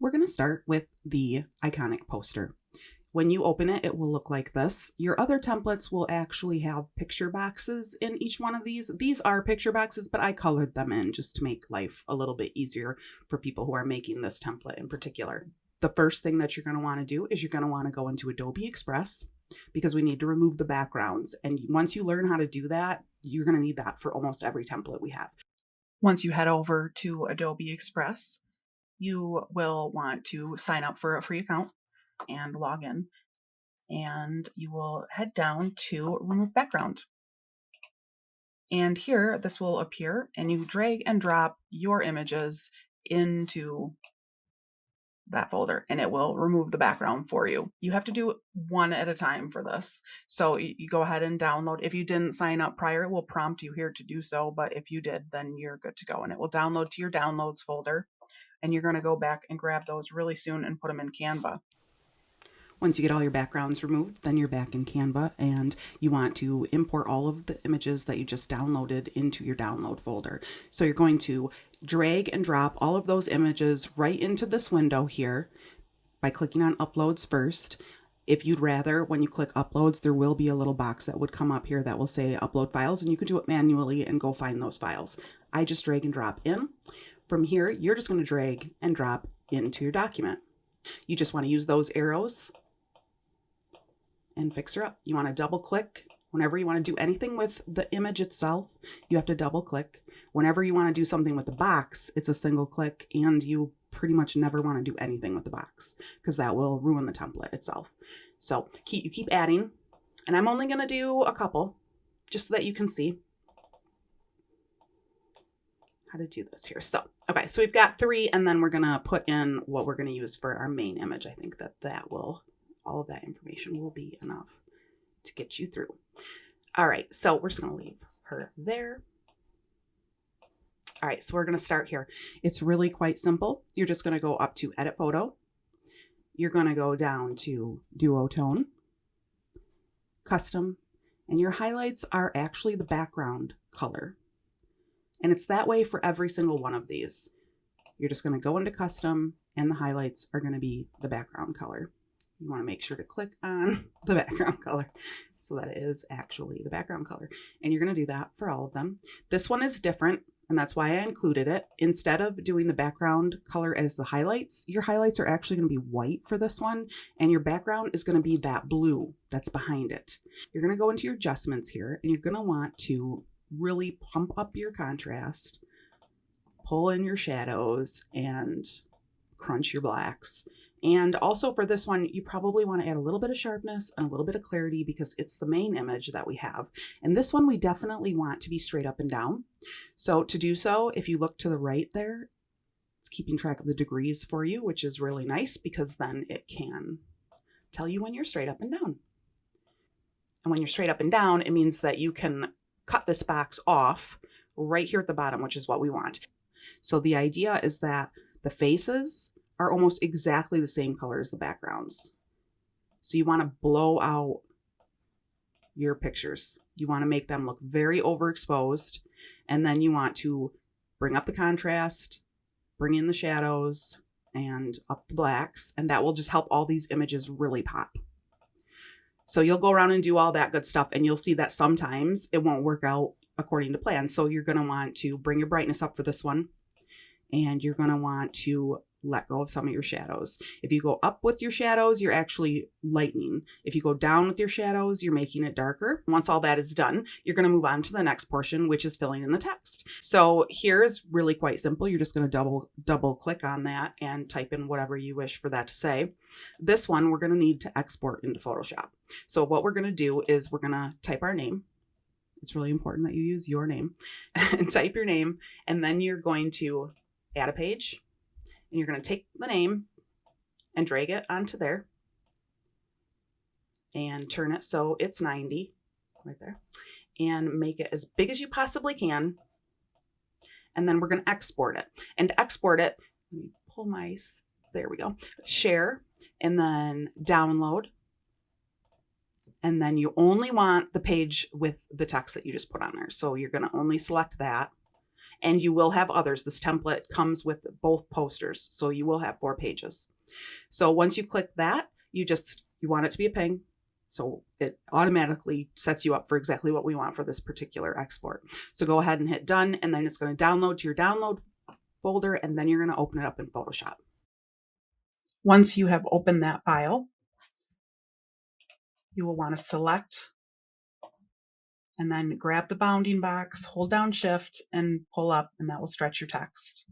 We're going to start with the iconic poster. When you open it, it will look like this. Your other templates will actually have picture boxes in each one of these. These are picture boxes, but I colored them in just to make life a little bit easier for people who are making this template in particular. The first thing that you're going to want to do is you're going to want to go into Adobe Express because we need to remove the backgrounds. And once you learn how to do that, you're going to need that for almost every template we have. Once you head over to Adobe Express, you will want to sign up for a free account and log in, and you will head down to remove background. And here this will appear, and you drag and drop your images into that folder and it will remove the background for you. You have to do one at a time for this. So you go ahead and download. If you didn't sign up prior, it will prompt you here to do so, but if you did, then you're good to go, and it will download to your downloads folder. And you're going to go back and grab those really soon and put them in Canva. Once you get all your backgrounds removed, then you're back in Canva, and you want to import all of the images that you just downloaded into your download folder. So you're going to drag and drop all of those images right into this window here by clicking on Uploads first. If you'd rather, when you click Uploads, there will be a little box that would come up here that will say Upload Files, and you can do it manually and go find those files. I just drag and drop in. From here, you're just going to drag and drop into your document. You just want to use those arrows and fix her up. You want to double click whenever you want to do anything with the image itself. You have to double click. Whenever you want to do something with the box, it's a single click, and you pretty much never want to do anything with the box because that will ruin the template itself. So you keep adding, and I'm only going to do a couple just so that you can see how to do this here. So, okay, so we've got 3, and then we're going to put in what we're going to use for our main image. I think that will, all of that information will be enough to get you through. All right, so we're just going to leave her there. All right, so we're going to start here. It's really quite simple. You're just going to go up to Edit Photo. You're going to go down to Duotone, Custom, and your highlights are actually the background color. And it's that way for every single one of these. You're just going to go into Custom, and the highlights are going to be the background color. You want to make sure to click on the background color so that it is actually the background color. And you're going to do that for all of them. This one is different, and that's why I included it. Instead of doing the background color as the highlights, your highlights are actually going to be white for this one, and your background is going to be that blue that's behind it. You're going to go into your adjustments here, and you're going to want to really pump up your contrast, pull in your shadows, and crunch your blacks. And also for this one, you probably want to add a little bit of sharpness and a little bit of clarity because it's the main image that we have. And this one we definitely want to be straight up and down. So to do so, if you look to the right there, it's keeping track of the degrees for you, which is really nice because then it can tell you when you're straight up and down. And when you're straight up and down, it means that you can cut this box off right here at the bottom, which is what we want. So the idea is that the faces are almost exactly the same color as the backgrounds. So you want to blow out your pictures. You want to make them look very overexposed, and then you want to bring up the contrast, bring in the shadows, and up the blacks, and that will just help all these images really pop. So you'll go around and do all that good stuff, and you'll see that sometimes it won't work out according to plan. So you're going to want to bring your brightness up for this one, and you're going to want to let go of some of your shadows. If you go up with your shadows, you're actually lightening. If you go down with your shadows, you're making it darker. Once all that is done, you're going to move on to the next portion, which is filling in the text. So here is really quite simple. You're just going to double click on that and type in whatever you wish for that to say. This one, we're going to need to export into Photoshop. So what we're going to do is we're going to type our name. It's really important that you use your name and type your name, and then you're going to add a page. And you're going to take the name and drag it onto there and turn it so it's 90 right there, and make it as big as you possibly can. And then we're going to export it. And to export it, let me pull my, there we go, share, and then download. And then you only want the page with the text that you just put on there. So you're going to only select that. And you will have others. This template comes with both posters, so you will have 4 pages. So once you click that, you want it to be a ping. So it automatically sets you up for exactly what we want for this particular export. So go ahead and hit done, and then it's going to download to your download folder, and then you're going to open it up in Photoshop. Once you have opened that file, you will want to select and then grab the bounding box, hold down Shift and pull up, and that will stretch your text.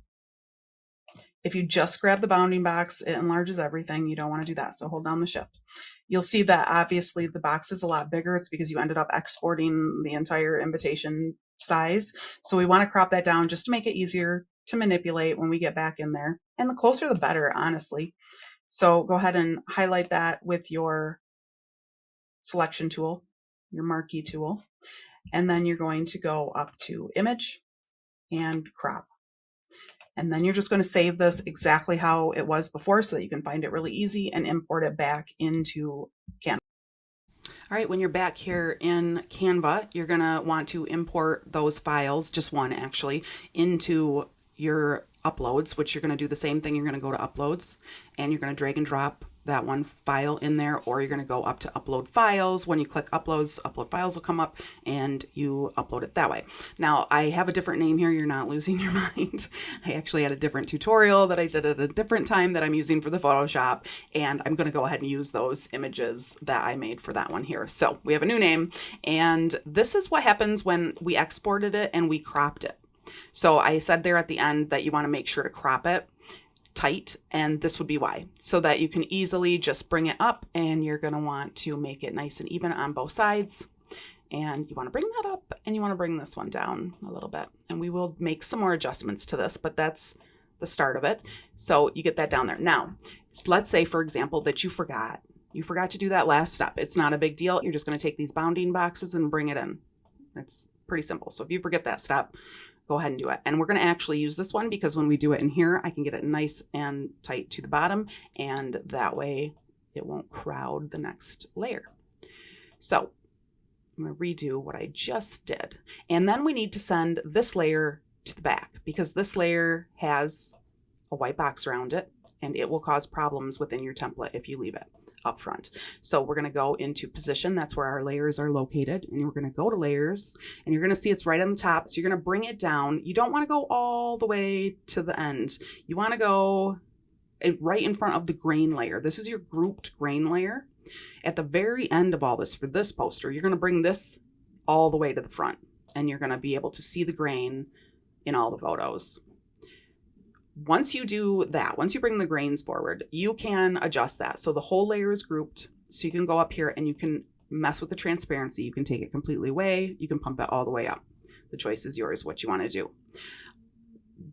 If you just grab the bounding box, it enlarges everything. You don't want to do that, so hold down the Shift. You'll see that obviously the box is a lot bigger. It's because you ended up exporting the entire invitation size. So we want to crop that down just to make it easier to manipulate when we get back in there. And the closer the better, honestly. So go ahead and highlight that with your selection tool, your marquee tool. And then you're going to go up to Image and Crop. And then you're just going to save this exactly how it was before so that you can find it really easy and import it back into Canva. All right, when you're back here in Canva, you're going to want to import those files, just one actually, into your uploads, which you're going to do the same thing. You're going to go to Uploads, and you're going to drag and drop that one file in there, or you're going to go up to Upload Files. When you click Uploads, Upload Files will come up, and you upload it that way. Now, I have a different name here. You're not losing your mind. I actually had a different tutorial that I did at a different time that I'm using for the Photoshop, and I'm going to go ahead and use those images that I made for that one here. So we have a new name, and this is what happens when we exported it and we cropped it. So I said there at the end that you want to make sure to crop it tight, and this would be why, so that you can easily just bring it up, and you're going to want to make it nice and even on both sides, and you want to bring that up, and you want to bring this one down a little bit, and we will make some more adjustments to this, but that's the start of it. So you get that down there. Now let's say, for example, that you forgot to do that last step. It's not a big deal. You're just going to take these bounding boxes and bring it in. It's pretty simple. So if you forget that step, go ahead and do it. And we're going to actually use this one because when we do it in here, I can get it nice and tight to the bottom, and that way it won't crowd the next layer. So I'm going to redo what I just did. And then we need to send this layer to the back because this layer has a white box around it, and it will cause problems within your template if you leave it up front. So we're going to go into Position. That's where our layers are located. And we're going to go to Layers, and you're going to see it's right on the top. So you're going to bring it down. You don't want to go all the way to the end. You want to go right in front of the grain layer. This is your grouped grain layer. At the very end of all this, for this poster, you're going to bring this all the way to the front, and you're going to be able to see the grain in all the photos. Once you do that, once you bring the grains forward, you can adjust that. So the whole layer is grouped. So you can go up here and you can mess with the transparency. You can take it completely away. You can pump it all the way up. The choice is yours, what you want to do.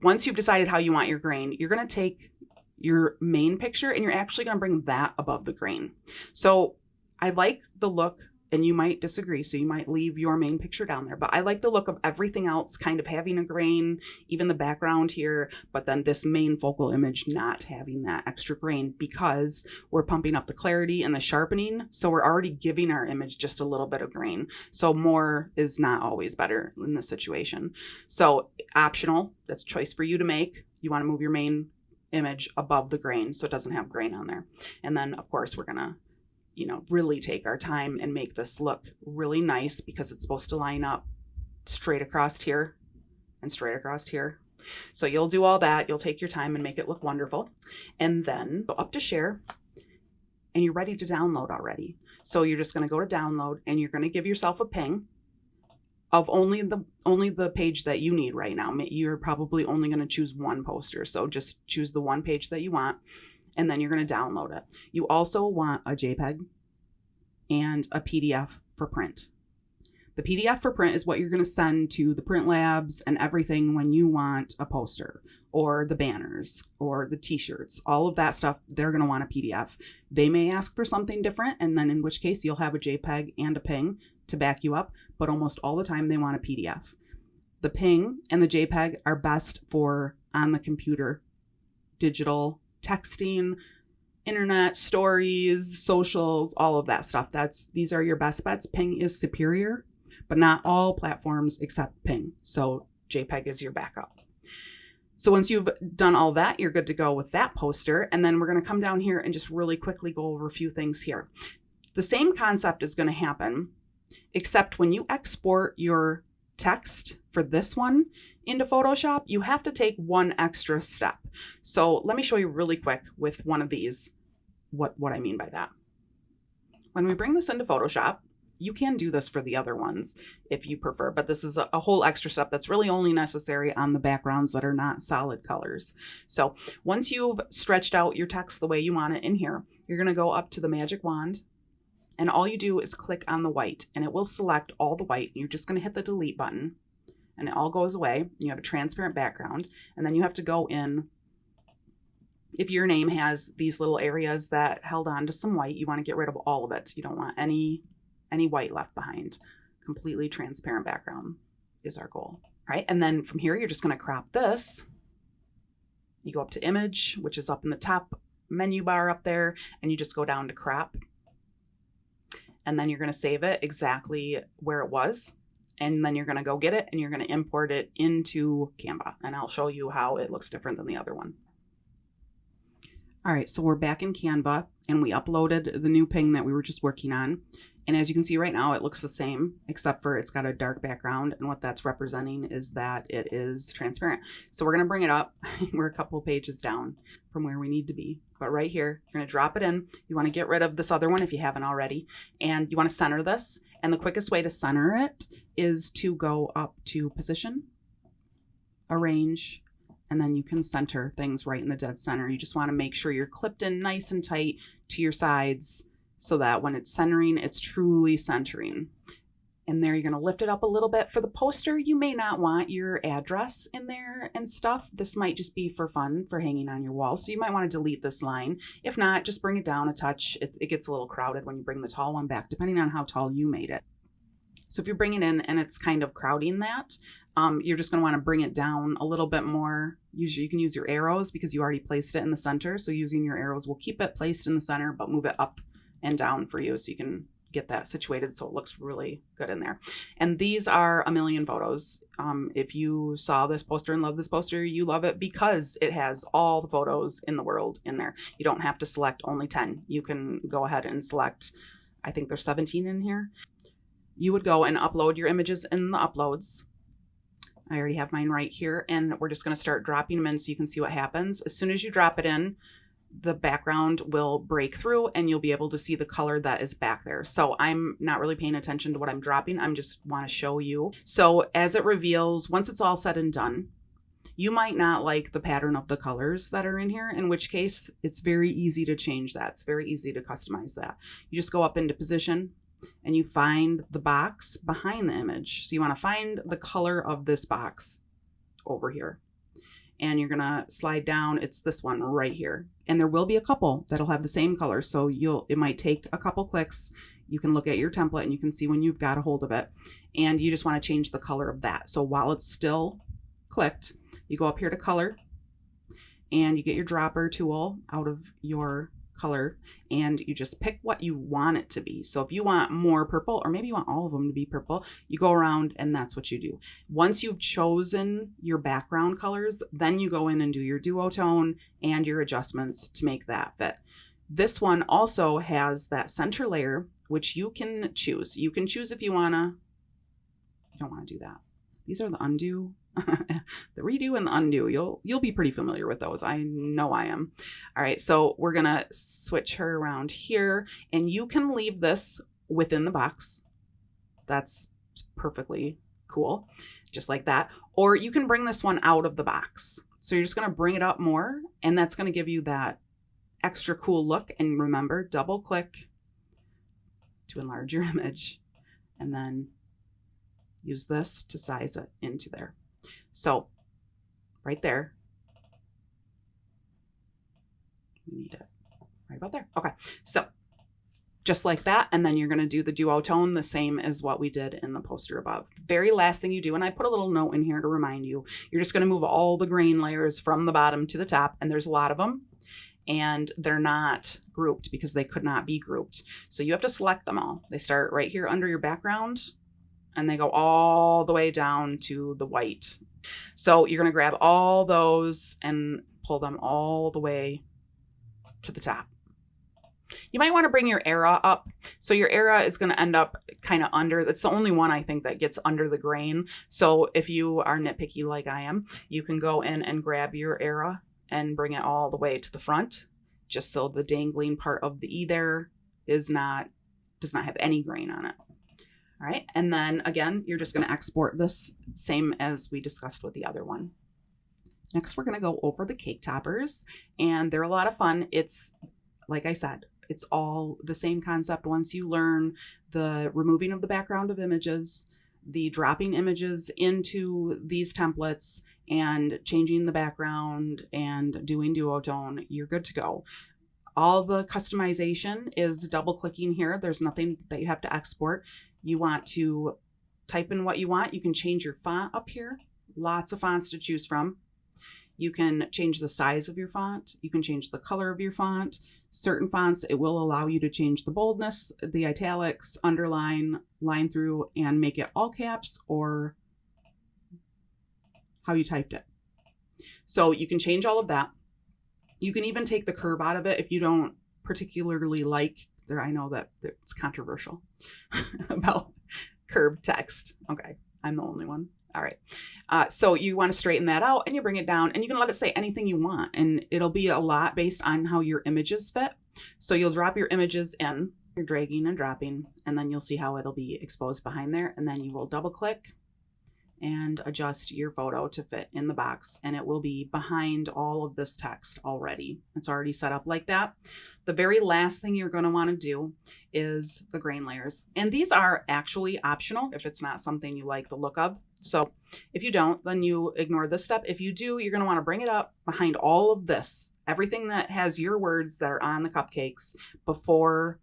Once you've decided how you want your grain, you're going to take your main picture and you're actually going to bring that above the grain. So I like the look, and you might disagree, so you might leave your main picture down there. But I like the look of everything else kind of having a grain, even the background here, but then this main focal image not having that extra grain because we're pumping up the clarity and the sharpening. So we're already giving our image just a little bit of grain. So more is not always better in this situation. So optional, that's a choice for you to make. You want to move your main image above the grain so it doesn't have grain on there. And then, of course, we're going to really take our time and make this look really nice because it's supposed to line up straight across here and straight across here. So you'll do all that. You'll take your time and make it look wonderful. And then go up to Share, and you're ready to download already. So you're just going to go to Download, and you're going to give yourself a ping of only the page that you need right now. You're probably only going to choose one poster. So just choose the one page that you want, and then you're going to download it. You also want a JPEG and a PDF for print. The PDF for print is what you're going to send to the print labs and everything when you want a poster or the banners or the t-shirts, all of that stuff. They're going to want a PDF. They may ask for something different, and then in which case you'll have a JPEG and a ping to back you up, but almost all the time they want a PDF. The ping and the JPEG are best for on the computer, digital, texting, internet, stories, socials, all of that stuff. These are your best bets. Ping is superior, but not all platforms accept ping. So JPEG is your backup. So once you've done all that, you're good to go with that poster. And then we're going to come down here and just really quickly go over a few things here. The same concept is going to happen, except when you export your text for this one into Photoshop, you have to take one extra step. So let me show you really quick with one of these what I mean by that. When we bring this into Photoshop, you can do this for the other ones if you prefer, but this is a whole extra step that's really only necessary on the backgrounds that are not solid colors. So once you've stretched out your text the way you want it in here, you're going to go up to the magic wand, and all you do is click on the white, and it will select all the white. You're just going to hit the delete button, and it all goes away. You have a transparent background, and then you have to go in. If your name has these little areas that held on to some white, you want to get rid of all of it. You don't want any white left behind. Completely transparent background is our goal, right? And then from here, you're just going to crop this. You go up to image, which is up in the top menu bar up there, and you just go down to crop. And then you're going to save it exactly where it was. And then you're going to go get it and you're going to import it into Canva. And I'll show you how it looks different than the other one. All right, so we're back in Canva and we uploaded the new ping that we were just working on. And as you can see right now, it looks the same, except for it's got a dark background. And what that's representing is that it is transparent. So we're going to bring it up. We're a couple pages down from where we need to be. But right here, you're going to drop it in. You want to get rid of this other one if you haven't already. And you want to center this. And the quickest way to center it is to go up to Position, Arrange, and then you can center things right in the dead center. You just want to make sure you're clipped in nice and tight to your sides so that when it's centering, it's truly centering. And there, you're going to lift it up a little bit. For the poster, you may not want your address in there and stuff. This might just be for fun, for hanging on your wall. So you might want to delete this line. If not, just bring it down a touch. It gets a little crowded when you bring the tall one back, depending on how tall you made it. So if you bring it in and it's kind of crowding that, you're just going to want to bring it down a little bit more. Usually you can use your arrows because you already placed it in the center. So using your arrows will keep it placed in the center, but move it up and down for you so you can get that situated so it looks really good in there. And these are a million photos. If you saw this poster and love this poster, you love it because it has all the photos in the world in there. You don't have to select only 10. You can go ahead and select, I think there's 17 in here. You would go and upload your images in the uploads. I already have mine right here, and we're just going to start dropping them in so you can see what happens. As soon as you drop it in, the background will break through and you'll be able to see the color that is back there. So I'm not really paying attention to what I'm dropping. I'm just want to show you. So as it reveals, once it's all said and done, you might not like the pattern of the colors that are in here, in which case it's very easy to change that. It's very easy to customize that. You just go up into Position and you find the box behind the image. So you want to find the color of this box over here. And you're going to slide down. It's this one right here. And there will be a couple that'll have the same color. So it might take a couple clicks. You can look at your template and you can see when you've got a hold of it. And you just want to change the color of that. So while it's still clicked, you go up here to color and you get your dropper tool out of your color and you just pick what you want it to be. So if you want more purple, or maybe you want all of them to be purple, you go around and that's what you do. Once you've chosen your background colors, then you go in and do your duotone and your adjustments to make that fit. This one also has that center layer, which you can choose. You can choose if you don't want to do that. These are the undo. The redo and the undo. You'll be pretty familiar with those. I know I am. All right, so we're gonna switch her around here, and you can leave this within the box. That's perfectly cool, just like that. Or you can bring this one out of the box. So you're just gonna bring it up more, and that's gonna give you that extra cool look. And remember, double click to enlarge your image, and then use this to size it into there. So right there, we need it right about there. Okay, so just like that, and then you're going to do the duotone the same as what we did in the poster above. Very last thing you do, and I put a little note in here to remind you, you're just going to move all the grain layers from the bottom to the top, and there's a lot of them, and they're not grouped because they could not be grouped. So you have to select them all. They start right here under your background, and they go all the way down to the white So you're going to grab all those and pull them all the way to the top. You might want to bring your era up. So your era is going to end up kind of under. That's the only one I think that gets under the grain. So if you are nitpicky like I am, you can go in and grab your era and bring it all the way to the front, just so the dangling part of the E there does not have any grain on it. All right, and then again, you're just going to export this same as we discussed with the other one. Next, we're going to go over the cake toppers, and they're a lot of fun. It's, like I said, it's all the same concept. Once you learn the removing of the background of images, the dropping images into these templates, and changing the background and doing duotone, you're good to go. All the customization is double clicking here. There's nothing that you have to export. You want to type in what you want. You can change your font up here. Lots of fonts to choose from. You can change the size of your font. You can change the color of your font. Certain fonts, it will allow you to change the boldness, the italics, underline, line through, and make it all caps or how you typed it. So you can change all of that. You can even take the curve out of it if you don't particularly like there. I know that it's controversial about curved text. Okay, I'm the only one. All right. So you want to straighten that out and you bring it down and you can let it say anything you want. And it'll be a lot based on how your images fit. So you'll drop your images in, you're dragging and dropping, and then you'll see how it'll be exposed behind there. And then you will double click and adjust your photo to fit in the box, and it will be behind all of this text already. It's already set up like that. The very last thing you're going to want to do is the grain layers. And these are actually optional if it's not something you like the look of. So if you don't, then you ignore this step. If you do, you're going to want to bring it up behind all of this, everything that has your words that are on the cupcakes before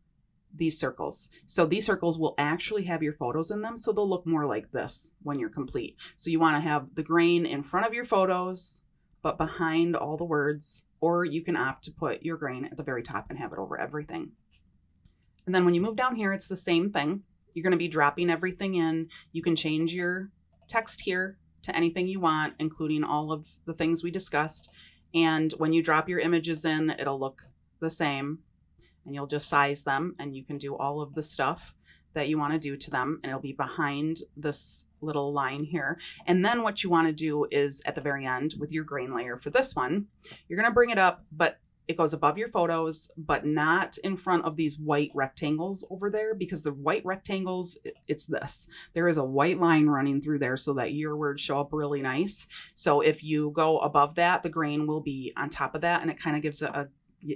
these circles. So these circles will actually have your photos in them, so they'll look more like this when you're complete. So you want to have the grain in front of your photos, but behind all the words, or you can opt to put your grain at the very top and have it over everything. And then when you move down here, it's the same thing. You're going to be dropping everything in. You can change your text here to anything you want, including all of the things we discussed. And when you drop your images in, it'll look the same. And you'll just size them and you can do all of the stuff that you want to do to them, and it'll be behind this little line here. And then what you want to do is at the very end with your grain layer for this one, you're going to bring it up, but it goes above your photos, but not in front of these white rectangles over there, because the white rectangles, it's this. There is a white line running through there so that your words show up really nice. So if you go above that, the grain will be on top of that, and it kind of gives it a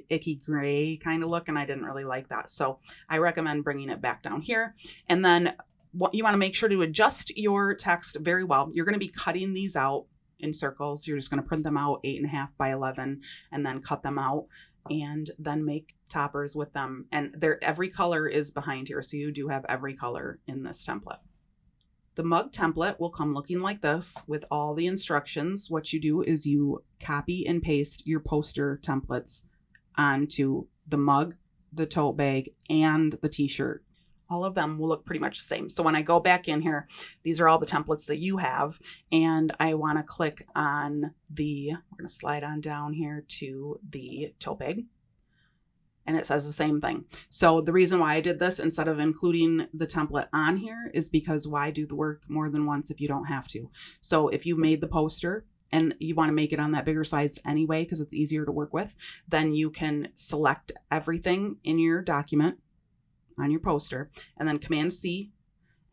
icky gray kind of look, and I didn't really like that. So I recommend bringing it back down here. And then what you want to make sure to adjust your text very well. You're going to be cutting these out in circles. You're just going to print them out 8.5 by 11 and then cut them out and then make toppers with them. And every color is behind here. So you do have every color in this template. The mug template will come looking like this with all the instructions. What you do is you copy and paste your poster templates onto the mug, the tote bag, and the t-shirt. All of them will look pretty much the same. So when I go back in here, these are all the templates that you have, and I want to click on we're going to slide on down here to the tote bag, and it says the same thing. So the reason why I did this instead of including the template on here is because why do the work more than once if you don't have to? So if you made the poster and you want to make it on that bigger size anyway, because it's easier to work with, then you can select everything in your document on your poster and then Command C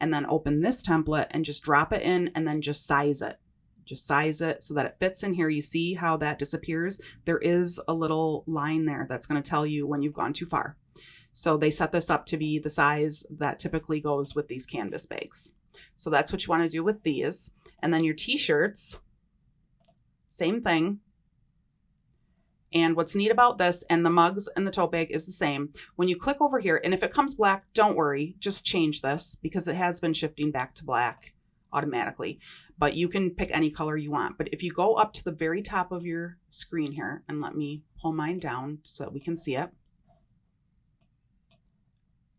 and then open this template and just drop it in and then just size it. Just size it so that it fits in here. You see how that disappears? There is a little line there that's going to tell you when you've gone too far. So they set this up to be the size that typically goes with these canvas bags. So that's what you want to do with these. And then your t-shirts, same thing. And what's neat about this, and the mugs and the tote bag is the same. When you click over here, and if it comes black, don't worry, just change this because it has been shifting back to black automatically. But you can pick any color you want. But if you go up to the very top of your screen here, and let me pull mine down so that we can see it.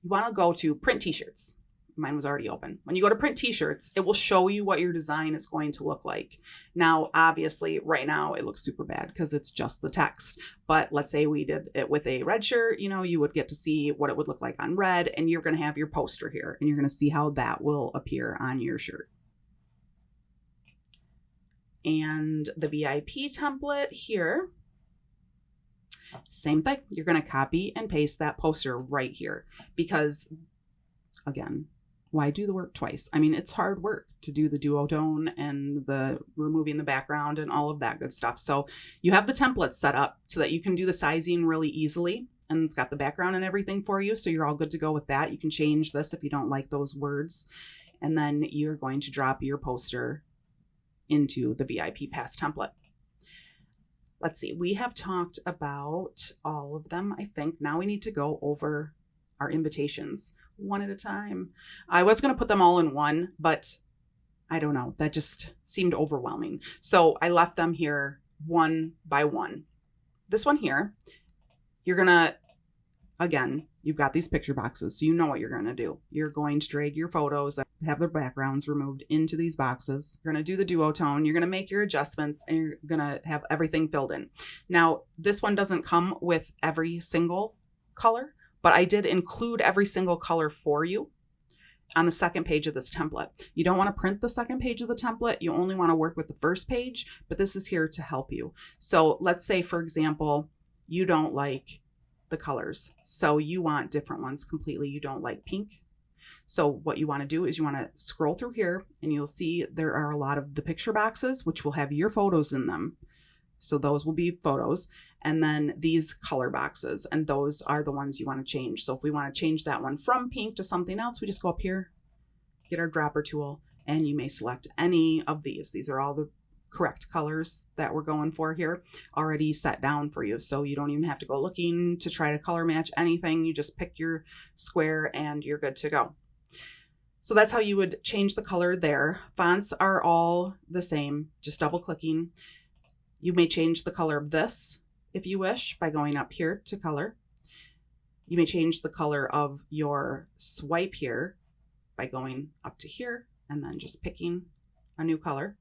You want to go to print t-shirts. Mine was already open. When you go to print t-shirts, it will show you what your design is going to look like. Now, obviously, right now it looks super bad because it's just the text. But let's say we did it with a red shirt, you know, you would get to see what it would look like on red, and you're going to have your poster here, and you're going to see how that will appear on your shirt. And the VIP template here, same thing. You're going to copy and paste that poster right here because, again, why do the work twice? I mean, it's hard work to do the duotone and the removing the background and all of that good stuff. So you have the template set up so that you can do the sizing really easily, and it's got the background and everything for you. So you're all good to go with that. You can change this if you don't like those words. And then you're going to drop your poster into the VIP pass template. Let's see, we have talked about all of them, I think. Now we need to go over our invitations one at a time. I was going to put them all in one, but I don't know. That just seemed overwhelming. So I left them here one by one. This one here, you're going to, again, you've got these picture boxes, so you know what you're going to do. You're going to drag your photos that have their backgrounds removed into these boxes. You're going to do the duotone. You're going to make your adjustments, and you're going to have everything filled in. Now, this one doesn't come with every single color, but I did include every single color for you on the second page of this template. You don't want to print the second page of the template. You only want to work with the first page, but this is here to help you. So let's say, for example, you don't like the colors, so you want different ones completely. You don't like pink. So what you want to do is you want to scroll through here, and you'll see there are a lot of the picture boxes, which will have your photos in them. So those will be photos. And then these color boxes, and those are the ones you want to change. So if we want to change that one from pink to something else, we just go up here, get our dropper tool, and you may select any of these. These are all the correct colors that we're going for here, already set down for you. So you don't even have to go looking to try to color match anything. You just pick your square and you're good to go. So that's how you would change the color there. Fonts are all the same, just double clicking. You may change the color of this if you wish by going up here to color. You may change the color of your swipe here by going up to here and then just picking a new color.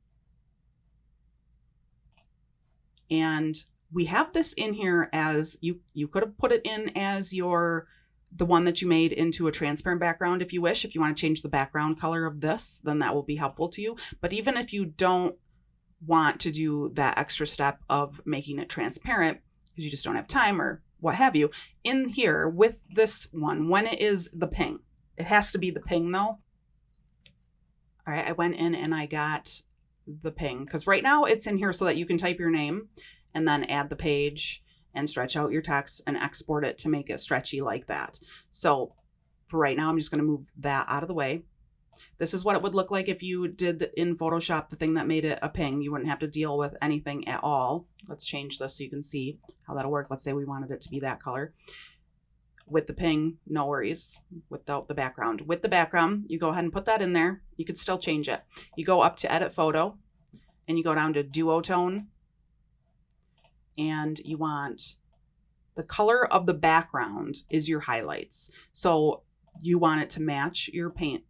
And we have this in here as you could have put it in as the one that you made into a transparent background if you wish. If you want to change the background color of this, then that will be helpful to you. But even if you don't want to do that extra step of making it transparent because you just don't have time or what have you, in here with this one, when it is the ping, it has to be the ping though. All right, I went in and I got the ping because right now it's in here so that you can type your name and then add the page and stretch out your text and export it to make it stretchy like that. So for right now, I'm just going to move that out of the way. This is what it would look like if you did in Photoshop the thing that made it a ping. You wouldn't have to deal with anything at all. Let's change this so you can see how that'll work. Let's say we wanted it to be that color. With the ping, no worries. Without the background. With the background, you go ahead and put that in there. You could still change it. You go up to Edit Photo, and you go down to Duotone, and you want the color of the background is your highlights. So you want it to match your paint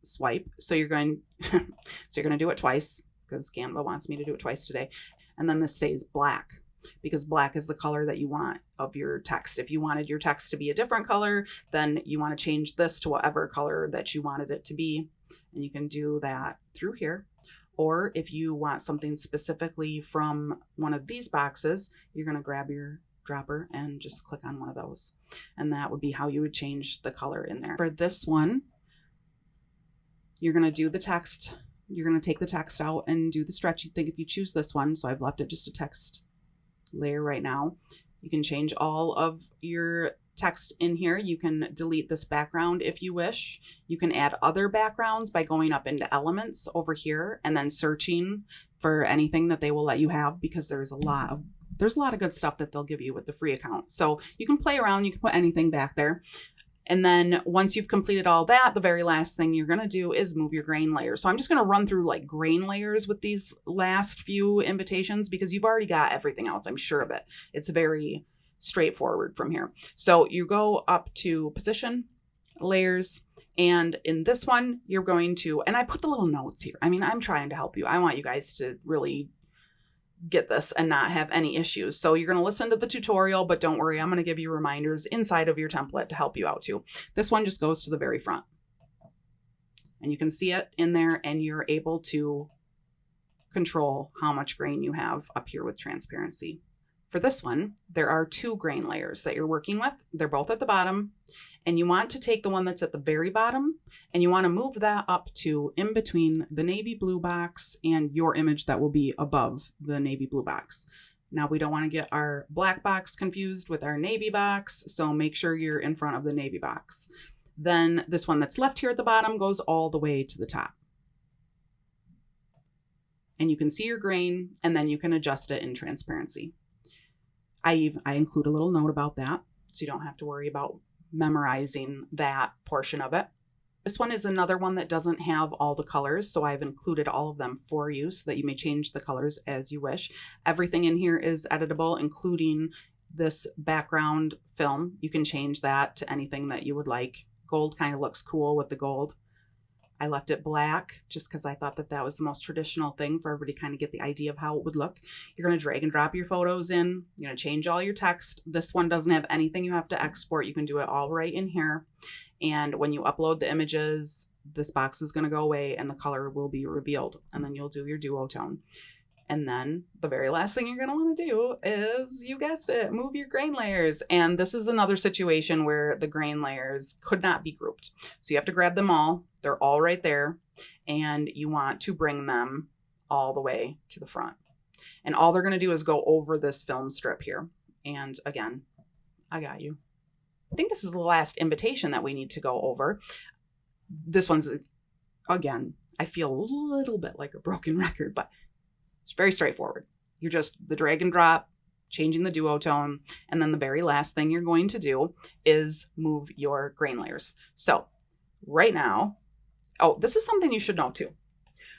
swipe. So you're going to do it twice because Canva wants me to do it twice today. And then this stays black because black is the color that you want of your text. If you wanted your text to be a different color, then you want to change this to whatever color that you wanted it to be. And you can do that through here. Or if you want something specifically from one of these boxes, you're going to grab your dropper and just click on one of those. And that would be how you would change the color in there. For this one, you're going to do the text. You're going to take the text out and do the stretchy thing if you choose this one. So I've left it just a text layer right now. You can change all of your text in here. You can delete this background if you wish. You can add other backgrounds by going up into elements over here and then searching for anything that they will let you have, because there's a lot of good stuff that they'll give you with the free account. So you can play around, you can put anything back there. And then once you've completed all that, the very last thing you're going to do is move your grain layer. So I'm just going to run through like grain layers with these last few invitations because you've already got everything else. I'm sure of it. It's very straightforward from here. So you go up to position layers. And in this one, you're going to, and I put the little notes here. I mean, I'm trying to help you. I want you guys to really get this and not have any issues. So you're going to listen to the tutorial, but don't worry, I'm going to give you reminders inside of your template to help you out too. This one just goes to the very front. And you can see it in there, and you're able to control how much grain you have up here with transparency. For this one, there are 2 grain layers that you're working with. They're both at the bottom, and you want to take the one that's at the very bottom and you want to move that up to in between the navy blue box and your image that will be above the navy blue box. Now we don't want to get our black box confused with our navy box, so make sure you're in front of the navy box. Then this one that's left here at the bottom goes all the way to the top. And you can see your grain, and then you can adjust it in transparency. I include a little note about that, so you don't have to worry about memorizing that portion of it. This one is another one that doesn't have all the colors, so I've included all of them for you so that you may change the colors as you wish. Everything in here is editable, including this background film. You can change that to anything that you would like. Gold kind of looks cool with the gold. I left it black just because I thought that that was the most traditional thing for everybody to kind of get the idea of how it would look. You're going to drag and drop your photos in. You're going to change all your text. This one doesn't have anything you have to export. You can do it all right in here. And when you upload the images, this box is going to go away and the color will be revealed. And then you'll do your duotone. And then the very last thing you're going to want to do is, you guessed it, move your grain layers. And this is another situation where the grain layers could not be grouped. So you have to grab them all. They're all right there. And you want to bring them all the way to the front. And all they're going to do is go over this film strip here. And again, I got you. I think this is the last invitation that we need to go over. This one's, again, I feel a little bit like a broken record, but it's very straightforward. You're just the drag and drop, changing the duotone, and then the very last thing you're going to do is move your grain layers. So right now, oh, this is something you should know too.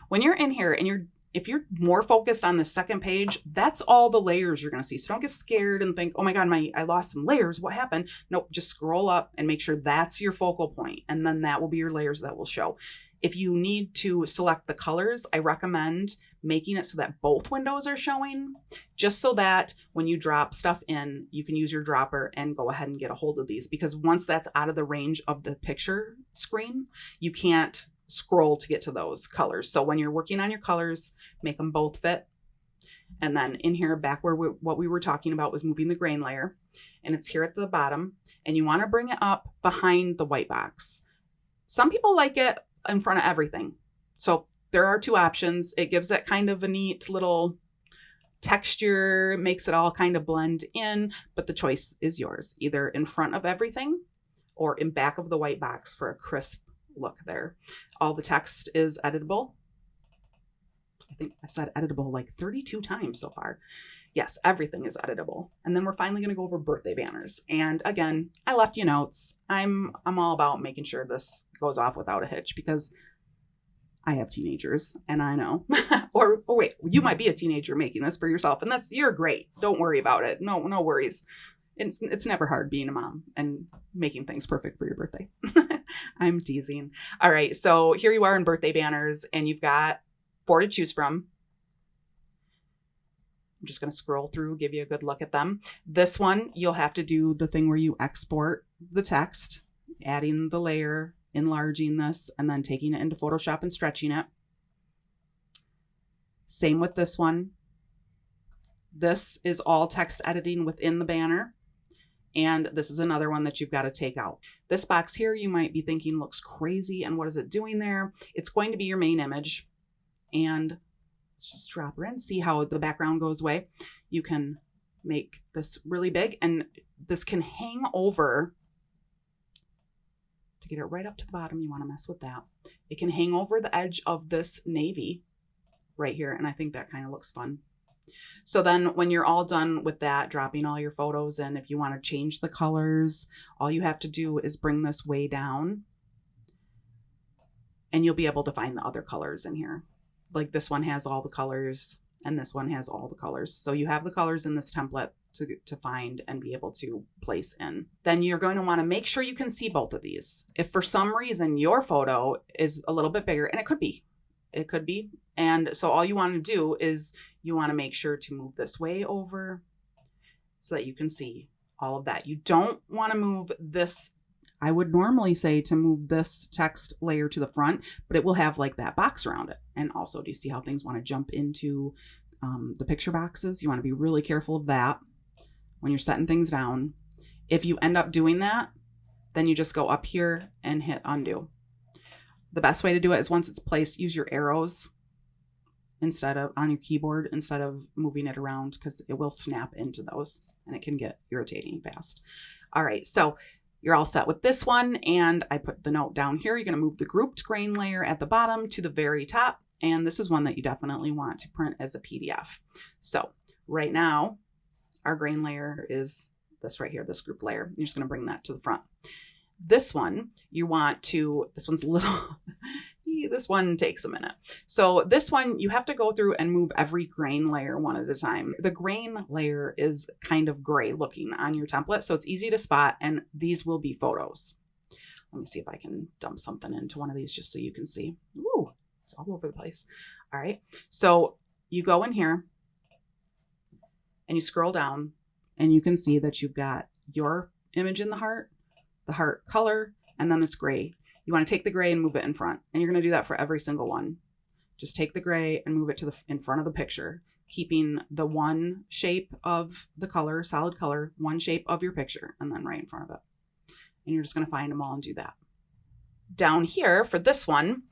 When you're in here and if you're more focused on the second page, that's all the layers you're going to see. So don't get scared and think, oh my God, I lost some layers. What happened? Nope, just scroll up and make sure that's your focal point. And then that will be your layers that will show. If you need to select the colors, I recommend making it so that both windows are showing, just so that when you drop stuff in, you can use your dropper and go ahead and get a hold of these. Because once that's out of the range of the picture screen, you can't scroll to get to those colors. So when you're working on your colors, make them both fit. And then in here, back where what we were talking about was moving the grain layer, and it's here at the bottom, and you want to bring it up behind the white box. Some people like it in front of everything. So there are 2 options. It gives that kind of a neat little texture, makes it all kind of blend in, but the choice is yours, either in front of everything or in back of the white box for a crisp look there. All the text is editable. I think I've said editable like 32 times so far. Yes, everything is editable. And then we're finally going to go over birthday banners. And again, I left you notes. I'm all about making sure this goes off without a hitch, because I have teenagers and I know. or wait, you might be a teenager making this for yourself, and you're great. Don't worry about it. No worries. It's never hard being a mom and making things perfect for your birthday. I'm teasing. All right, so here you are in birthday banners, and you've got 4 to choose from. I'm just going to scroll through, give you a good look at them. This one, you'll have to do the thing where you export the text, adding the layer, enlarging this, and then taking it into Photoshop and stretching it. Same with this one. This is all text editing within the banner. And this is another one that you've got to take out. This box here, you might be thinking looks crazy, and what is it doing there? It's going to be your main image. And let's just drop her in, see how the background goes away. You can make this really big, and this can hang over. To get it right up to the bottom, you want to mess with that. It can hang over the edge of this navy right here, and I think that kind of looks fun. So then when you're all done with that, dropping all your photos in, if you want to change the colors, all you have to do is bring this way down, and you'll be able to find the other colors in here. Like this one has all the colors, and this one has all the colors. So you have the colors in this template to find and be able to place in. Then you're going to want to make sure you can see both of these. If for some reason your photo is a little bit bigger, and it could be, and so all you want to do is you want to make sure to move this way over so that you can see all of that. You don't want to move this. I would normally say to move this text layer to the front, but it will have like that box around it. And also, do you see how things want to jump into the picture boxes? You want to be really careful of that when you're setting things down. If you end up doing that, then you just go up here and hit undo. The best way to do it is once it's placed, use your arrows instead of on your keyboard instead of moving it around, because it will snap into those and it can get irritating fast. All right, so you're all set with this one, and I put the note down here. You're going to move the grouped grain layer at the bottom to the very top, and this is one that you definitely want to print as a PDF. So right now, our grain layer is this right here, this group layer. You're just going to bring that to the front. This one, you want to, this one's a little, this one takes a minute. So this one, you have to go through and move every grain layer one at a time. The grain layer is kind of gray looking on your template, so it's easy to spot, and these will be photos. Let me see if I can dump something into one of these just so you can see. Ooh, it's all over the place. All right, so you go in here and you scroll down, and you can see that you've got your image in the heart color, and then this gray. You want to take the gray and move it in front, and you're going to do that for every single one. Just take the gray and move it to the in front of the picture, keeping the one shape of the color, solid color, one shape of your picture, and then right in front of it. And you're just going to find them all and do that. Down here for this one,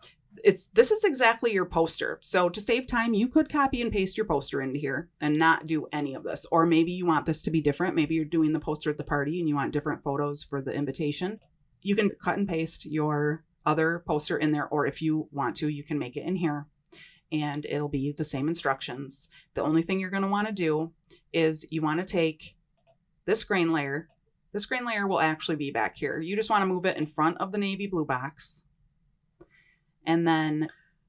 this is exactly your poster. So to save time, you could copy and paste your poster into here and not do any of this. Or maybe you want this to be different. Maybe you're doing the poster at the party and you want different photos for the invitation. You can cut and paste your other poster in there, or if you want to, you can make it in here and it'll be the same instructions. The only thing you're going to want to do is you want to take this grain layer. This grain layer will actually be back here. You just want to move it in front of the navy blue box. And then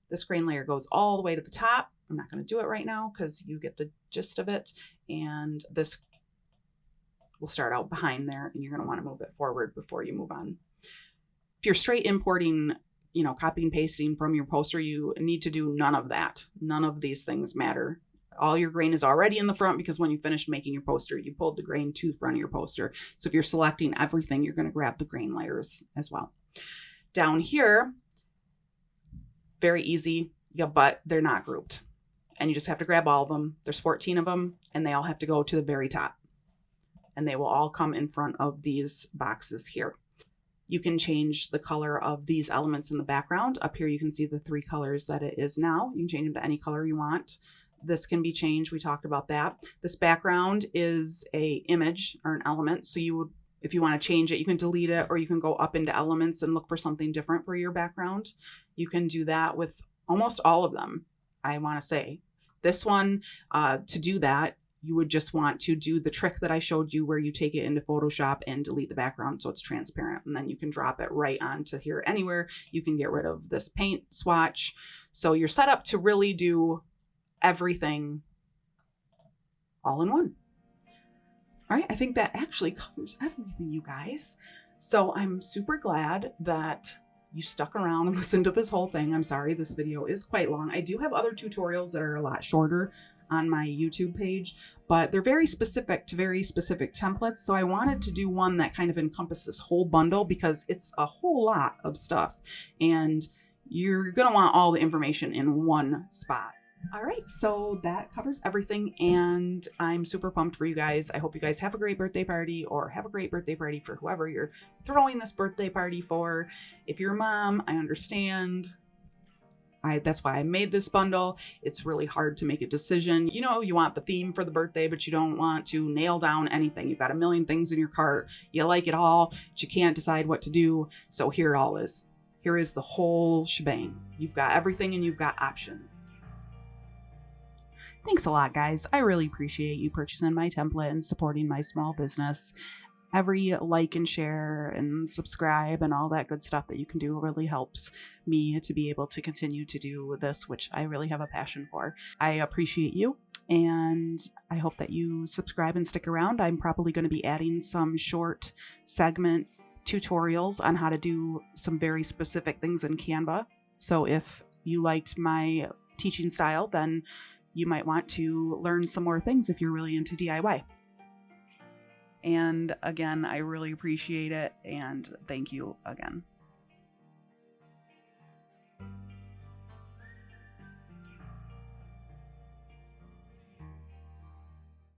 this grain layer goes all the way to the top. I'm not going to do it right now because you get the gist of it. And this will start out behind there, and you're going to want to move it forward before you move on. If you're straight importing, copy and pasting from your poster, you need to do none of that. None of these things matter. All your grain is already in the front because when you finished making your poster, you pulled the grain to the front of your poster. So if you're selecting everything, you're going to grab the grain layers as well. Down here, very easy, but they're not grouped. And you just have to grab all of them. There's 14 of them, and they all have to go to the very top. And they will all come in front of these boxes here. You can change the color of these elements in the background. Up here, you can see the 3 colors that it is now. You can change them to any color you want. This can be changed. We talked about that. This background is a image or an element. So you would, if you want to change it, you can delete it, or you can go up into elements and look for something different for your background. You can do that with almost all of them, I want to say. This one, to do that, you would just want to do the trick that I showed you where you take it into Photoshop and delete the background so it's transparent. And then you can drop it right onto here anywhere. You can get rid of this paint swatch. So you're set up to really do everything all in one. All right, I think that actually covers everything, you guys. So I'm super glad that you stuck around and listened to this whole thing. I'm sorry, this video is quite long. I do have other tutorials that are a lot shorter on my YouTube page, but they're very specific to very specific templates. So I wanted to do one that kind of encompassed this whole bundle because it's a whole lot of stuff and you're gonna want all the information in one spot. All right, so that covers everything, and I'm super pumped for you guys. I hope you guys have a great birthday party, or have a great birthday party for whoever you're throwing this birthday party for. If you're a mom, I understand. That's why I made this bundle. It's really hard to make a decision. You want the theme for the birthday, but you don't want to nail down anything. You've got a million things in your cart. You like it all, but you can't decide what to do. So here it all is. Here is the whole shebang. You've got everything and you've got options. Thanks a lot, guys. I really appreciate you purchasing my template and supporting my small business. Every like and share and subscribe and all that good stuff that you can do really helps me to be able to continue to do this, which I really have a passion for. I appreciate you, and I hope that you subscribe and stick around. I'm probably going to be adding some short segment tutorials on how to do some very specific things in Canva. So if you liked my teaching style, then you might want to learn some more things if you're really into DIY. And again, I really appreciate it, and thank you again.